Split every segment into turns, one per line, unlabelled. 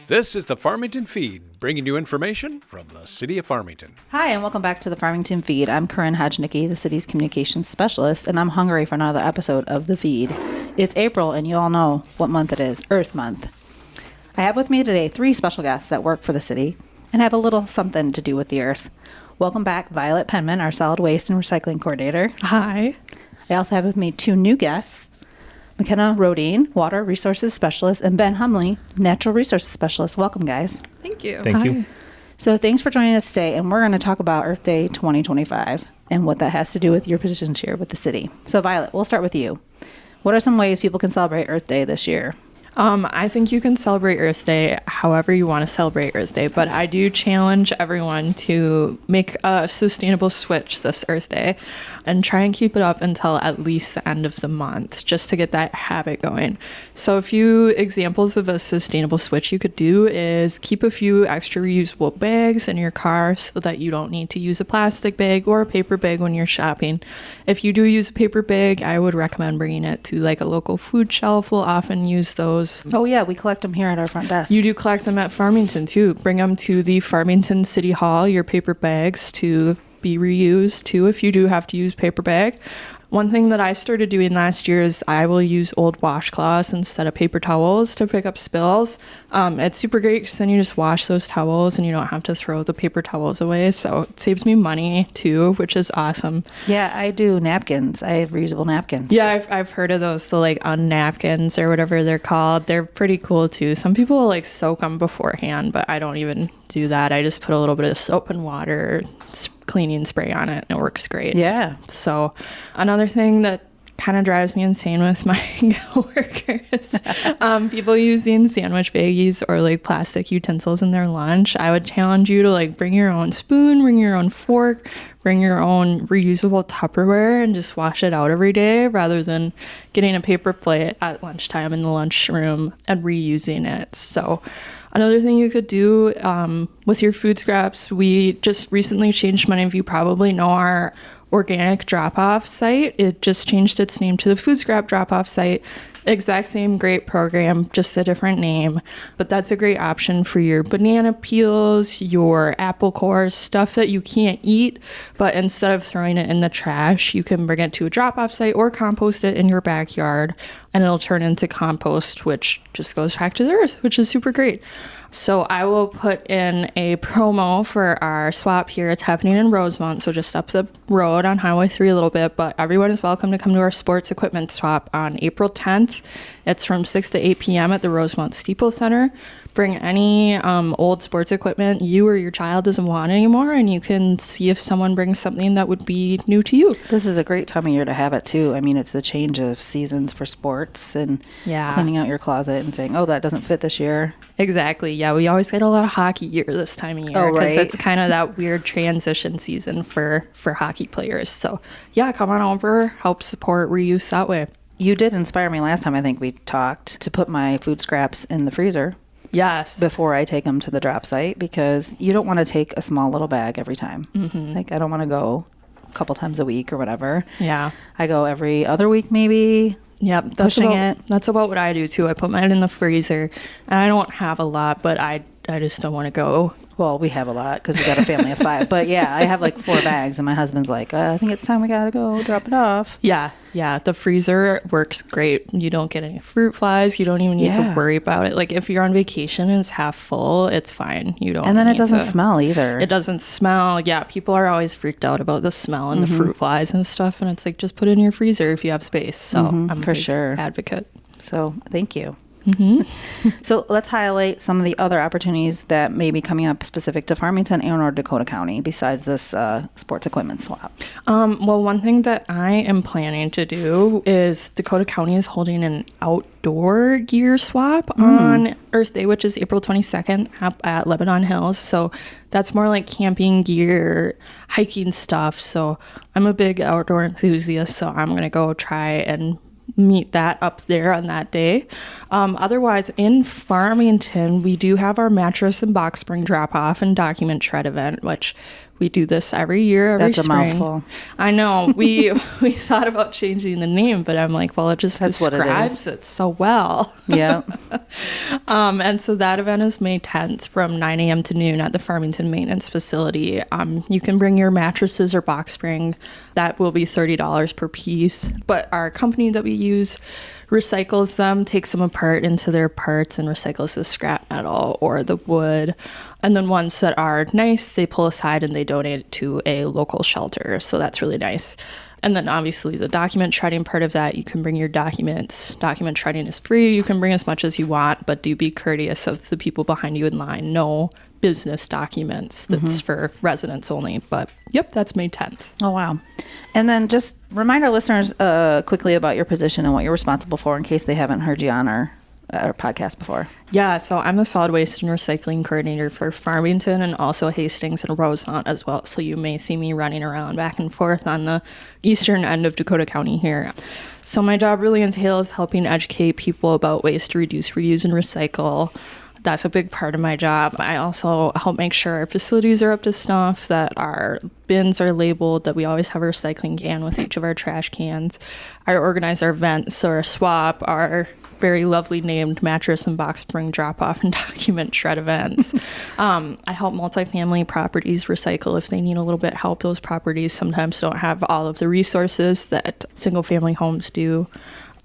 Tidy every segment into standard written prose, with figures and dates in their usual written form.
This is the Farmington Feed, bringing you information from the City of Farmington.
Hi, and welcome back to the Farmington Feed. I'm Caryn, the city's communications specialist, and I'm hungry for another episode of the Feed. It's April, and you all know what month it is, Earth Month. I have with me today 3 special guests that work for the city and have a little something to do with the earth. Welcome back, Violet Penman, our solid waste and recycling coordinator.
Hi.
I also have with me 2 new guests, McKenna Rodine, Water Resources Specialist, and Ben Humley, Natural Resources Specialist. Welcome, guys.
Thank you.
Thank you.
So thanks for joining us today, and we're going to talk about Earth Day 2025 and what that has to do with your positions here with the city. So Violet, we'll start with you. What are some ways people can celebrate Earth Day this year?
I think you can celebrate Earth Day however you want to celebrate Earth Day, but I do challenge everyone to make a sustainable switch this Earth Day and try and keep it up until at least the end of the month just to get that habit going. So a few examples of a sustainable switch you could do is keep a few extra reusable bags in your car so that you don't need to use a plastic bag or a paper bag when you're shopping. If you do use a paper bag, I would recommend bringing it to like a local food shelf. We'll often use those.
Oh yeah, we collect them here at our front desk.
You do collect them at Farmington too. Bring them to the Farmington City Hall, your paper bags to be reused too if you do have to use paper bag. One thing that I started doing last year is I will use old washcloths instead of paper towels to pick up spills. It's super great because then you just wash those towels and you don't have to throw the paper towels away. So it saves me money too, which is awesome.
Yeah, I do napkins. I have reusable napkins.
Yeah, I've heard of those, the like napkins or whatever they're called. They're pretty cool too. Some people like soak them beforehand, but I don't even do that. I just put a little bit of soap and water, cleaning spray on it, and it works great.
Yeah.
So another thing that kind of drives me insane with my coworkers, people using sandwich baggies or like plastic utensils in their lunch. I would challenge you to like bring your own spoon, bring your own fork, bring your own reusable Tupperware and just wash it out every day rather than getting a paper plate at lunchtime in the lunchroom and reusing it. So another thing you could do with your food scraps, we just recently changed, many of you probably know our organic drop-off site. It just changed its name to the Food Scrap Drop-Off Site. Exact same great program, just a different name. But that's a great option for your banana peels, your apple cores, stuff that you can't eat. But instead of throwing it in the trash, you can bring it to a drop-off site or compost it in your backyard. And it'll turn into compost, which just goes back to the earth, which is super great. So I will put in a promo for our swap here. It's happening in Rosemont, so just up the road on Highway 3 a little bit. But everyone is welcome to come to our sports equipment swap on April 10th. It's from 6 to 8 p.m. at the Rosemont Steeple Center. Bring any old sports equipment you or your child doesn't want anymore, and you can see if someone brings something that would be new to you.
This is a great time of year to have it, too. I mean, it's the change of seasons for sports and cleaning out your closet and saying, oh, that doesn't fit this year.
Exactly. Yeah, we always get a lot of hockey gear this time of year because it's kind of that weird transition season for hockey players. So, yeah, come on over, help support reuse that way.
You did inspire me last time I think we talked to put my food scraps in the freezer.
Yes.
Before I take them to the drop site, because you don't want to take a small little bag every time. Mm-hmm. Like I don't want to go a couple times a week or whatever.
Yeah.
I go every other week maybe.
Yep.
That's
about what I do too. I put mine in the freezer and I don't have a lot, but I just don't want to go.
Well, we have a lot because we got a family of 5. But yeah, I have like 4 bags and my husband's like, I think it's time we got to go drop it off.
Yeah. The freezer works great. You don't get any fruit flies. You don't even need to worry about it. Like if you're on vacation and it's half full, it's fine. You don't.
And then it doesn't smell either.
It doesn't smell. Yeah. People are always freaked out about the smell and the fruit flies and stuff. And it's like, just put it in your freezer if you have space. So I'm a big advocate.
So thank you. So let's highlight some of the other opportunities that may be coming up specific to Farmington and or Dakota County besides this sports equipment swap.
Well, one thing that I am planning to do is Dakota County is holding an outdoor gear swap on Earth Day, which is April 22nd up at Lebanon Hills. So that's more like camping gear, hiking stuff. So I'm a big outdoor enthusiast, so I'm going to go try and meet that up there on that day. Otherwise, in Farmington, we do have our mattress and box spring drop-off and document shred event, which We do this every year, every
That's
spring.
a mouthful.
I know. We thought about changing the name, but I'm like, well, it just
That's what it
describes
is.
it so well.
Yeah.
And so that event is May 10th from 9 a.m. to noon at the Farmington Maintenance Facility. You can bring your mattresses or box spring. That will be $30 per piece. But our company that we use recycles them, takes them apart into their parts, and recycles the scrap metal or the wood. And then ones that are nice, they pull aside and they donate it to a local shelter. So that's really nice. And then obviously the document shredding part of that, you can bring your documents. Document shredding is free. You can bring as much as you want, but do be courteous of the people behind you in line. No business documents. That's for residents only. But yep, that's May 10th.
Oh, wow. And then just remind our listeners quickly about your position and what you're responsible for in case they haven't heard you on our podcast before.
Yeah, so I'm the solid waste and recycling coordinator for Farmington and also Hastings and Rosemont as well. So you may see me running around back and forth on the eastern end of Dakota County here. So my job really entails helping educate people about ways to reduce, reuse, and recycle. That's a big part of my job. I also help make sure our facilities are up to snuff, that our bins are labeled, that we always have a recycling can with each of our trash cans. I organize our events or swap, our very lovely named mattress and box spring drop-off and document shred events. I help multifamily properties recycle if they need a little bit help. Those properties sometimes don't have all of the resources that single-family homes do.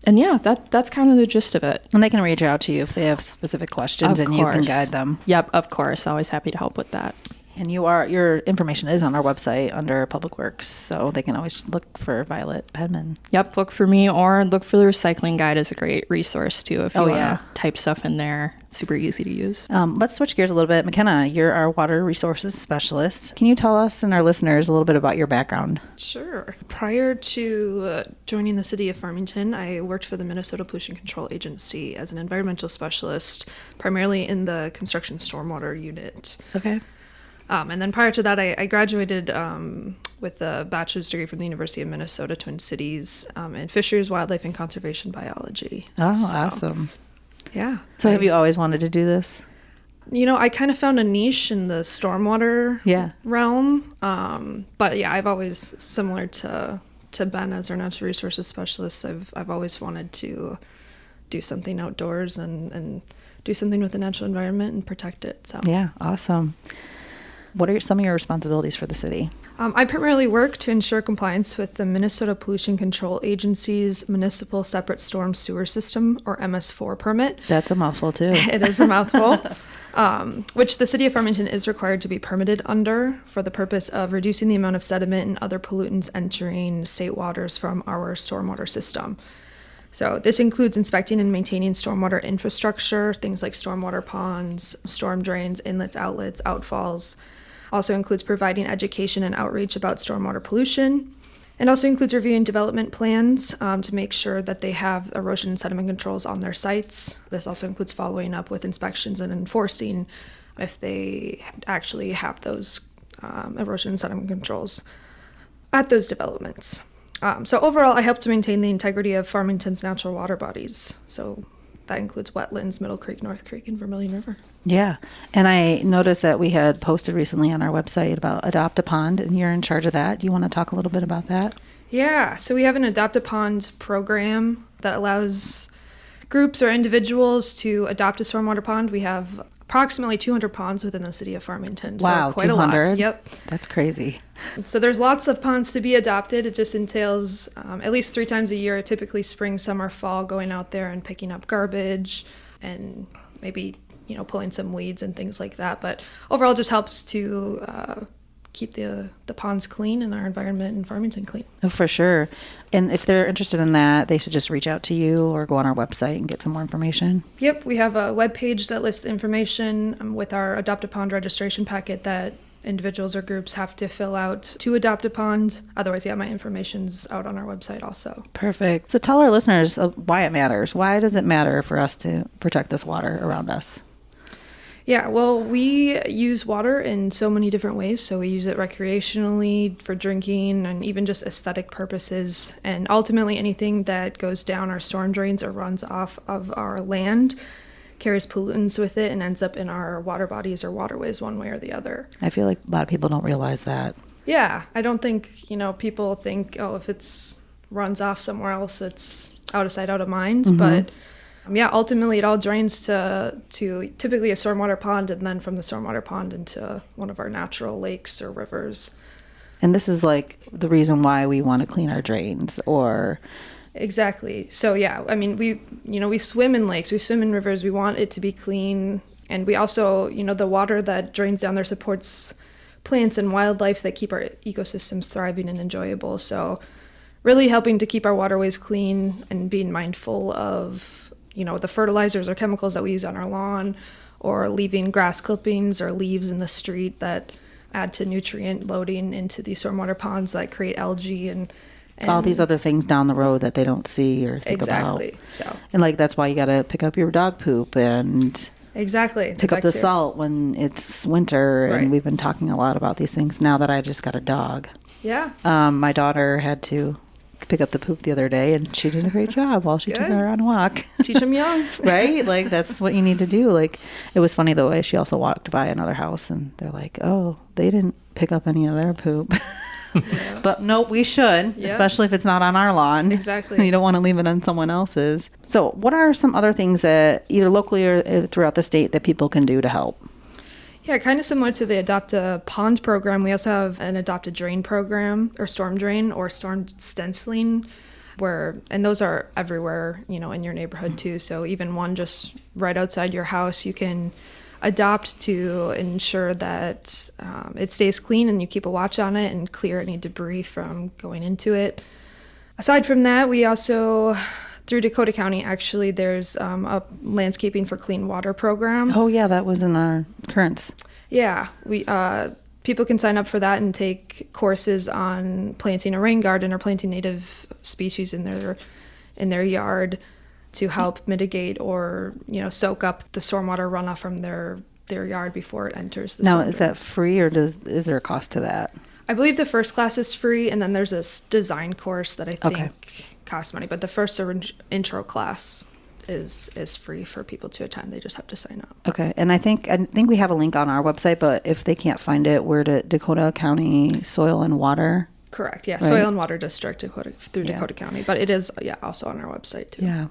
And yeah, that's kind of the gist of it.
And they can reach out to you if they have specific questions, and you can guide them.
Yep, of course. Always happy to help with that.
And your information is on our website under Public Works, so they can always look for Violet Penman.
Yep, look for me or look for the recycling guide is a great resource too if you want to type stuff in there. Super easy to use.
Let's switch gears a little bit. McKenna, you're our water resources specialist. Can you tell us and our listeners a little bit about your background?
Sure. Prior to joining the city of Farmington, I worked for the Minnesota Pollution Control Agency as an environmental specialist, primarily in the construction stormwater unit.
Okay.
And then prior to that, I graduated with a bachelor's degree from the University of Minnesota Twin Cities in fisheries, wildlife, and conservation biology.
Oh, awesome.
Yeah.
So have you always wanted to do this?
You know, I kind of found a niche in the stormwater realm. But yeah, I've always, similar to Ben as our natural resources specialist, I've always wanted to do something outdoors and do something with the natural environment and protect it. So
yeah, awesome. What are some of your responsibilities for the city?
I primarily work to ensure compliance with the Minnesota Pollution Control Agency's Municipal Separate Storm Sewer System, or MS4 permit.
That's a mouthful, too.
It is a mouthful, which the city of Farmington is required to be permitted under for the purpose of reducing the amount of sediment and other pollutants entering state waters from our stormwater system. So this includes inspecting and maintaining stormwater infrastructure, things like stormwater ponds, storm drains, inlets, outlets, outfalls. Also includes providing education and outreach about stormwater pollution, and also includes reviewing development plans to make sure that they have erosion and sediment controls on their sites. This also includes following up with inspections and enforcing if they actually have those erosion and sediment controls at those developments. So overall, I help to maintain the integrity of Farmington's natural water bodies. So that includes wetlands, Middle Creek, North Creek, and Vermilion River.
Yeah. And I noticed that we had posted recently on our website about Adopt a Pond, and you're in charge of that. Do you want to talk a little bit about that?
Yeah. So we have an Adopt a Pond program that allows groups or individuals to adopt a stormwater pond. We have approximately 200 ponds within the city of Farmington.
Wow,
so quite
200?
a lot. Yep.
That's crazy.
So there's lots of ponds to be adopted. It just entails at least 3 times a year, typically spring, summer, fall, going out there and picking up garbage and maybe, pulling some weeds and things like that. But overall, it just helps to keep the ponds clean and our environment in Farmington clean.
Oh, for sure. And if they're interested in that, they should just reach out to you or go on our website and get some more information.
Yep, we have a webpage that lists the information with our Adopt a Pond registration packet that individuals or groups have to fill out to adopt a pond. Otherwise, my information's out on our website also.
Perfect. So tell our listeners why it matters. Why does it matter for us to protect this water around us?
Yeah, well, we use water in so many different ways. So we use it recreationally, for drinking, and even just aesthetic purposes. And ultimately, anything that goes down our storm drains or runs off of our land carries pollutants with it and ends up in our water bodies or waterways one way or the other.
I feel like a lot of people don't realize that.
Yeah, I don't think, people think, oh, if it's runs off somewhere else, it's out of sight, out of mind. But ultimately it all drains to typically a stormwater pond, and then from the stormwater pond into one of our natural lakes or rivers.
And this is like the reason why we want to clean our drains or...
Exactly. So yeah, I mean, we swim in lakes, we swim in rivers, we want it to be clean. And we also, the water that drains down there supports plants and wildlife that keep our ecosystems thriving and enjoyable. So really helping to keep our waterways clean and being mindful of, the fertilizers or chemicals that we use on our lawn, or leaving grass clippings or leaves in the street that add to nutrient loading into these stormwater ponds that create algae and
all these other things down the road that they don't see or think about.
Exactly. So.
And like that's why you got to pick up your dog poop and
exactly
pick up the salt when it's winter.
Right.
And we've been talking a lot about these things now that I just got a dog.
Yeah.
My daughter had to pick up the poop the other day, and she did a great job while she took her on a walk.
Teach them young.
Right? Like that's what you need to do. Like it was funny the way she also walked by another house, and they're like, "Oh, they didn't pick up any of their poop." Yeah. But no, we should, especially if it's not on our lawn.
Exactly.
You don't want to leave it on someone else's. So what are some other things that either locally or throughout the state that people can do to help?
Yeah, kind of similar to the Adopt a Pond program, we also have an Adopt a Drain program, or storm drain, or storm stenciling, and those are everywhere, in your neighborhood too. So even one just right outside your house, you can adopt to ensure that it stays clean and you keep a watch on it and clear any debris from going into it. Aside from that, we also, through Dakota County, actually, there's a landscaping for clean water program.
Oh yeah, that was in our currents.
Yeah, we people can sign up for that and take courses on planting a rain garden or planting native species in their yard to help mitigate or soak up the stormwater runoff from their yard before it enters the
Now,
storm
is
drain.
that free or is there a cost to that?
I believe the first class is free, and then there's a design course that I think costs money. But the first intro class is free for people to attend. They just have to sign up.
Okay, and I think we have a link on our website, but if they can't find it, we're to Dakota County Soil and Water.
Correct. Yeah,
right?
Soil and Water District through Dakota County, but it is also on our website too.
Yeah.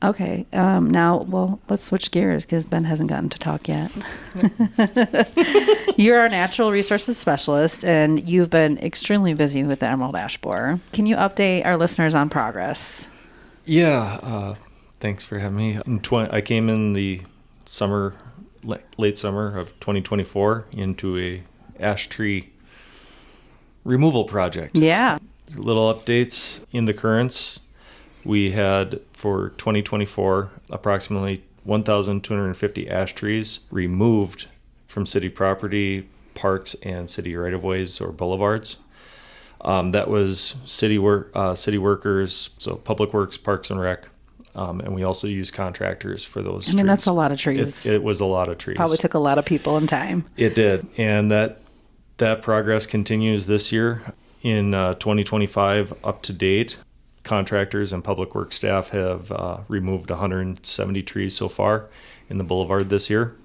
Okay. Now, let's switch gears because Ben hasn't gotten to talk yet. You're our natural resources specialist, and you've been extremely busy with the Emerald Ash Borer. Can you update our listeners on progress?
Yeah. Thanks for having me. I came in the late summer of 2024 into a ash tree removal project.
Yeah.
Little updates in the currents. We had, for 2024, approximately 1,250 ash trees removed from city property, parks, and city right-of-ways or boulevards. That was city workers, so Public Works, Parks and Rec, and we also use contractors for those trees.
That's a lot of trees.
It was a lot of trees.
Probably took a lot of people and time.
It did, and that progress continues this year. In 2025, up to date, contractors and public works staff have removed 170 trees so far in the boulevard this year.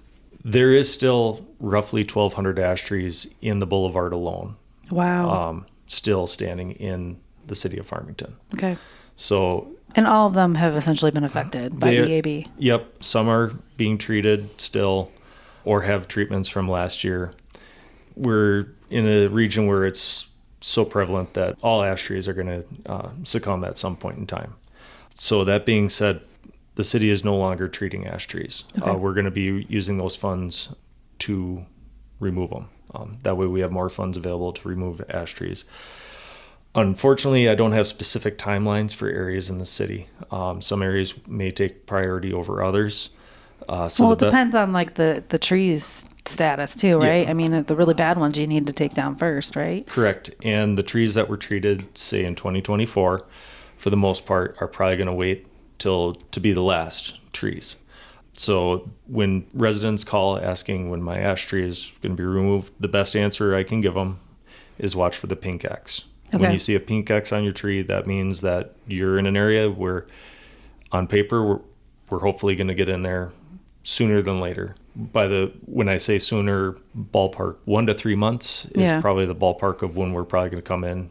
There is still roughly 1,200 ash trees in the boulevard alone.
Wow.
Still standing in the city of Farmington.
Okay.
So.
And all of them have essentially been affected by EAB.
Yep. Some are being treated still or have treatments from last year. We're in a region where it's so prevalent that all ash trees are going to succumb at some point in time. So that being said, the city is no longer treating ash trees.
Okay.
We're going to be using those funds to remove them. That way we have more funds available to remove ash trees. Unfortunately, I don't have specific timelines for areas in the city. Some areas may take priority over others.
It depends on like the trees status too, right?
Yeah.
I mean, the really bad ones you need to take down first, right?
Correct. And the trees that were treated, say in 2024, for the most part, are probably going to wait to be the last trees. So when residents call asking when my ash tree is going to be removed, the best answer I can give them is watch for the pink X.
Okay.
When you see a pink X on your tree, that means that you're in an area where, on paper, we're hopefully going to get in there sooner than later. When I say sooner, ballpark 1 to 3 months is probably the ballpark of when we're probably going to come in,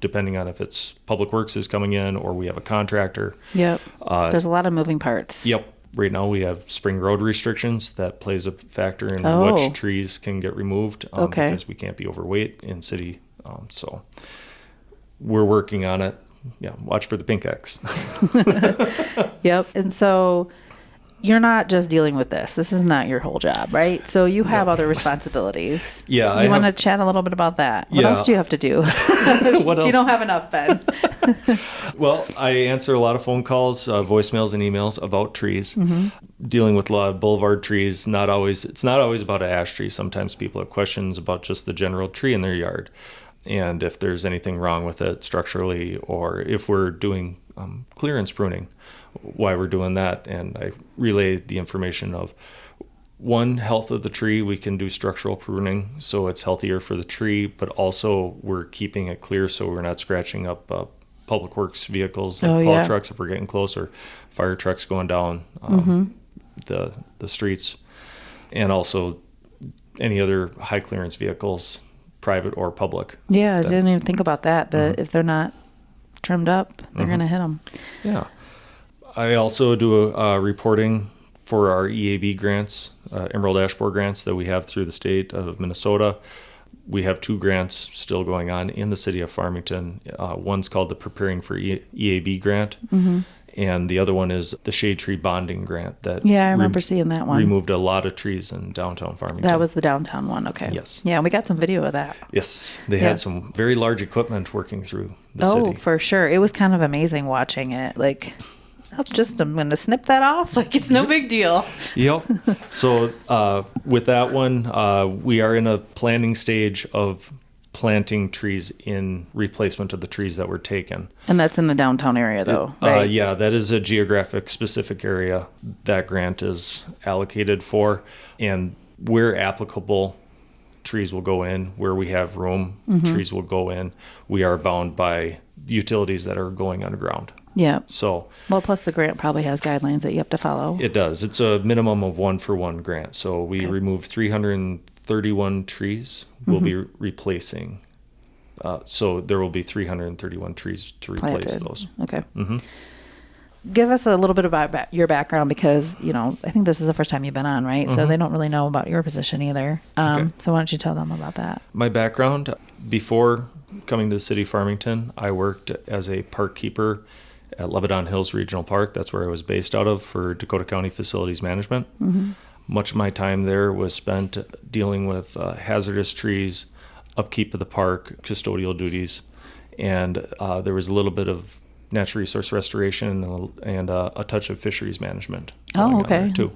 depending on if it's Public Works is coming in or we have a contractor.
Yep. There's a lot of moving parts.
Yep. Right now we have spring road restrictions that plays a factor in which trees can get removed because we can't be overweight in city. So we're working on it. Yeah, watch for the pink X.
Yep. And so you're not just dealing with this. This is not your whole job, right? So you have other responsibilities.
Yeah.
You want to chat a little bit about that? What else do you have to do?
What else?
You don't have enough, Ben.
Well, I answer a lot of phone calls, voicemails, and emails about trees. Dealing with a lot of boulevard trees. It's not always about an ash tree. Sometimes people have questions about just the general tree in their yard, and if there's anything wrong with it structurally, or if we're doing clearance pruning, why we're doing that. And I relay the information of one, health of the tree. We can do structural pruning so it's healthier for the tree, but also we're keeping it clear so we're not scratching up Public Works vehicles like plow trucks if we're getting close, or fire trucks going down the streets, and also any other high clearance vehicles, private or public.
Yeah, I didn't even think about that, but if they're not trimmed up, they're going to hit them.
Yeah. I also do reporting for our EAB grants, Emerald Ash Borer grants that we have through the state of Minnesota. We have 2 grants still going on in the city of Farmington. One's called the Preparing for EAB grant, and the other one is the Shade Tree Bonding grant. That
I remember seeing that one.
Removed a lot of trees in downtown Farmington.
That was the downtown one, okay.
Yes.
Yeah, and we got some video of that.
Yes, they had some very large equipment working through the city.
Oh, for sure. It was kind of amazing watching it. Like, I'm going to snip that off. Like, it's no big deal.
Yep. So with that one, we are in a planning stage of planting trees in replacement of the trees that were taken.
And that's in the downtown area, though, right?
Yeah, that is a geographic specific area that grant is allocated for. And where applicable, trees will go in. Where we have room, trees will go in. We are bound by utilities that are going underground.
Yeah.
So,
well, plus the grant probably has guidelines that you have to follow.
It does. It's a minimum of 1-for-1 grant. So we removed 331 trees. We'll be replacing. So there will be 331 trees to replace those.
Okay. Give us a little bit about your background, because, I think this is the first time you've been on, right? So they don't really know about your position either. So why don't you tell them about that?
My background, before coming to the city of Farmington, I worked as a park keeper at Lebanon Hills Regional Park. That's where I was based out of for Dakota County Facilities Management. Much of my time there was spent dealing with hazardous trees, upkeep of the park, custodial duties, and there was a little bit of natural resource restoration and a touch of fisheries management.
Oh, okay.
Too.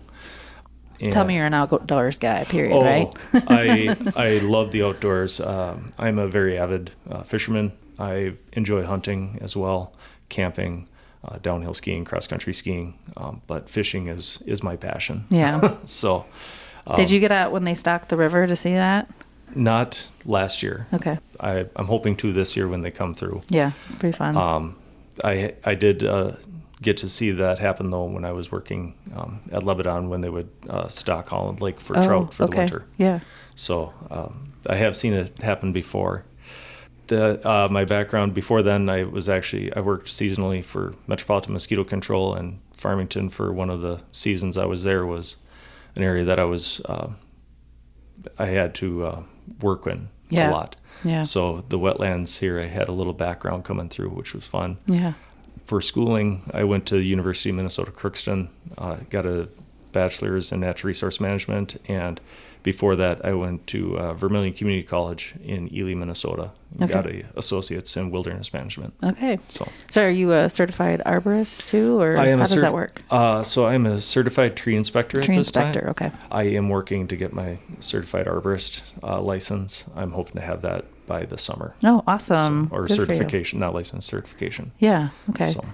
And
tell me you're an outdoors guy, period, right?
I love the outdoors. I'm a very avid fisherman. I enjoy hunting as well, camping, downhill skiing, cross-country skiing, but fishing is my passion.
Yeah.
So,
did you get out when they stocked the river to see that?
Not last year.
Okay.
I'm hoping to this year when they come through.
Yeah, it's pretty fun.
I did get to see that happen, though, when I was working at Lebanon, when they would stock Holland Lake for trout for the winter.
Yeah.
So I have seen it happen before. My background before then, I worked seasonally for Metropolitan Mosquito Control, and Farmington for one of the seasons I was there was an area that I had to work in a lot.
Yeah.
So the wetlands here, I had a little background coming through, which was fun.
Yeah.
For schooling, I went to the University of Minnesota Crookston, got a bachelor's in natural resource management, and before that, I went to Vermilion Community College in Ely, Minnesota. Got a associate's in wilderness management.
Okay. So are you a certified arborist too, or how does that work?
So I'm a certified tree inspector at this time. Tree inspector,
okay.
I am working to get my certified arborist license. I'm hoping to have that by the summer.
Oh, awesome.
Or
good
certification, not license, certification.
Yeah, okay.
So.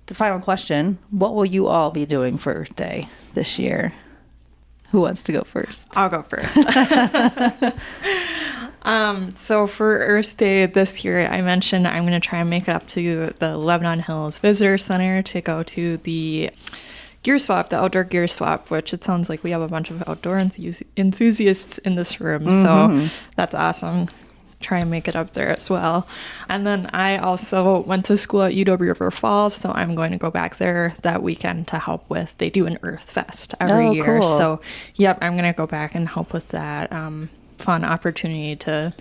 The final question, what will you all be doing for Earth Day this year? Who wants to go first?
I'll go first. So for Earth Day this year, I mentioned I'm going to try and make it up to the Lebanon Hills Visitor Center to go to the gear swap, the outdoor gear swap, which it sounds like we have a bunch of outdoor enthusiasts in this room. So that's awesome. Try and make it up there as well. And then I also went to school at UW River Falls, so I'm going to go back there that weekend to help with, they do an Earth Fest every year.
Cool.
So yep, I'm going to go back and help with that. Fun opportunity to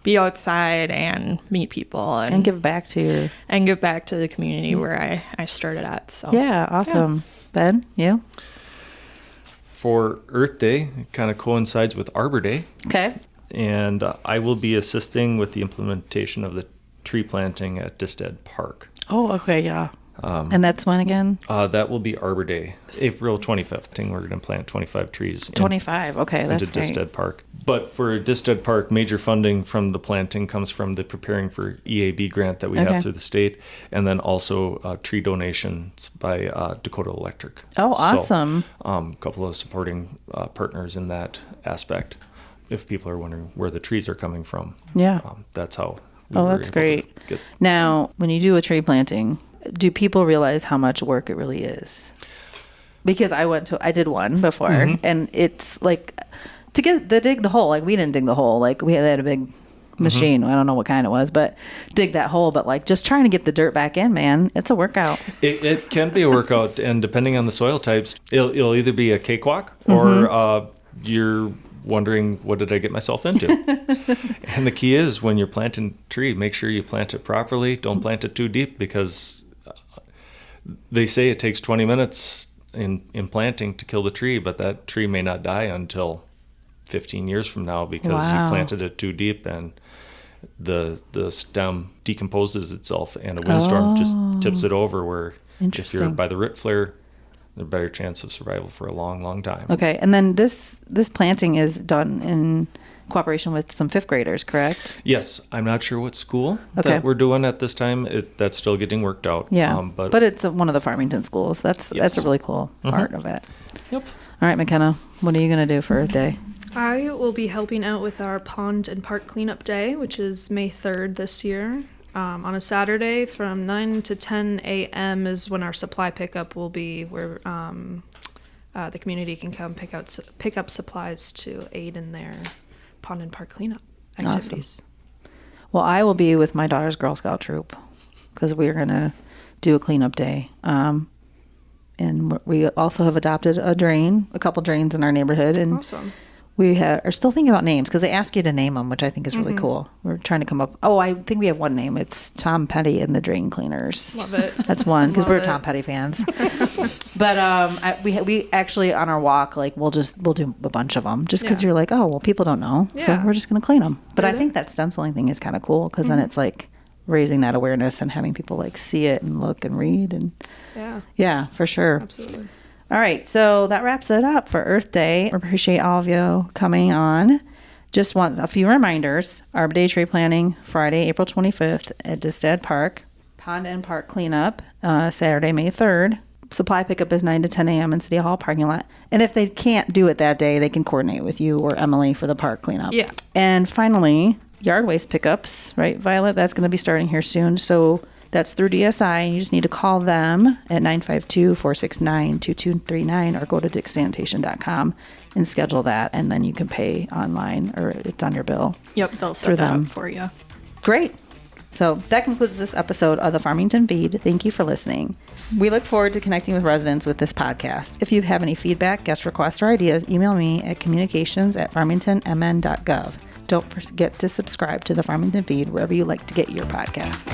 be outside and meet people
And give back to
the community where I started at. So
Yeah, awesome. Yeah. Ben, you?
For Earth Day, it kind of coincides with Arbor Day.
Okay.
And I will be assisting with the implementation of the tree planting at Disted Park.
Oh, okay, yeah. And that's when again?
That will be Arbor Day, April 25th. We're going to plant 25 trees.
25, okay, that's
into
great.
Disted Park. But for Disted Park, major funding from the planting comes from the Preparing for EAB grant that we
Okay.
have through the state, and then also tree donations by Dakota Electric.
Oh, awesome.
So, a couple of supporting partners in that aspect. If people are wondering where the trees are coming from,
Yeah.
that's how. We
Oh,
were
that's
able to
great.
get-
Now, when you do a tree planting, do people realize how much work it really is? Because I did one before, and it's like to dig the hole. Like we didn't dig the hole. Like they had a big machine. I don't know what kind it was, but dig that hole. But like just trying to get the dirt back in, man, it's a workout.
It can be a workout, and depending on the soil types, it'll either be a cakewalk or you're wondering, what did I get myself into? And the key is, when you're planting a tree, make sure you plant it properly. Don't plant it too deep, because they say it takes 20 minutes in planting to kill the tree, but that tree may not die until 15 years from now, because
Wow.
you planted it too deep, and the stem decomposes itself, and a windstorm just tips it over, where if you're
Interesting.
by the root flare, there's a better chance of survival for a long, long time.
Okay, and then this planting is done in cooperation with some fifth graders, correct?
Yes, I'm not sure what school
Okay.
that we're doing at this time. That's still getting worked out.
Yeah,
but
but it's one of the Farmington schools. That's a really cool part of it.
Yep.
All right, McKenna, what are you going to do for Earth Day?
I will be helping out with our pond and park cleanup day, which is May 3rd this year. On a Saturday from 9 to 10 a.m. is when our supply pickup will be, where the community can come pick up supplies to aid in their pond and park cleanup activities.
Well, I will be with my daughter's Girl Scout troop because we're going to do a cleanup day. And we also have adopted a couple drains in our neighborhood. And
Awesome.
we are still thinking about names because they ask you to name them, which I think is really cool. We're trying to come up. Oh, I think we have one name. It's Tom Petty and the Drain Cleaners.
Love it.
That's one because
Love
we're
it.
Tom Petty fans. But we actually on our walk, like we'll do a bunch of them just because
Yeah.
you're like, oh well, people don't know, so
Yeah.
we're just gonna clean them. But I
Yeah.
think that stenciling thing is kind of cool because then it's like raising that awareness and having people like see it and look and read and yeah, for sure.
Absolutely.
All right, so that wraps it up for Earth Day. I appreciate all of you coming on. Just want a few reminders. Arbor Day tree planting, Friday, April 25th at Disted Park. Pond and Park cleanup, Saturday, May 3rd. Supply pickup is 9 to 10 a.m. in City Hall parking lot. And if they can't do it that day, they can coordinate with you or Emily for the park cleanup.
Yeah.
And finally, yard waste pickups, right, Violet? That's going to be starting here soon. So that's through DSI, and you just need to call them at 952-469-2239 or go to dicksanitation.com and schedule that, and then you can pay online or it's on your bill.
Yep, they'll
Through
set that
them.
up for you.
Great. So that concludes this episode of the Farmington Feed. Thank you for listening. We look forward to connecting with residents with this podcast. If you have any feedback, guest requests, or ideas, email me at communications@farmingtonmn.gov. Don't forget to subscribe to the Farmington Feed wherever you like to get your podcast.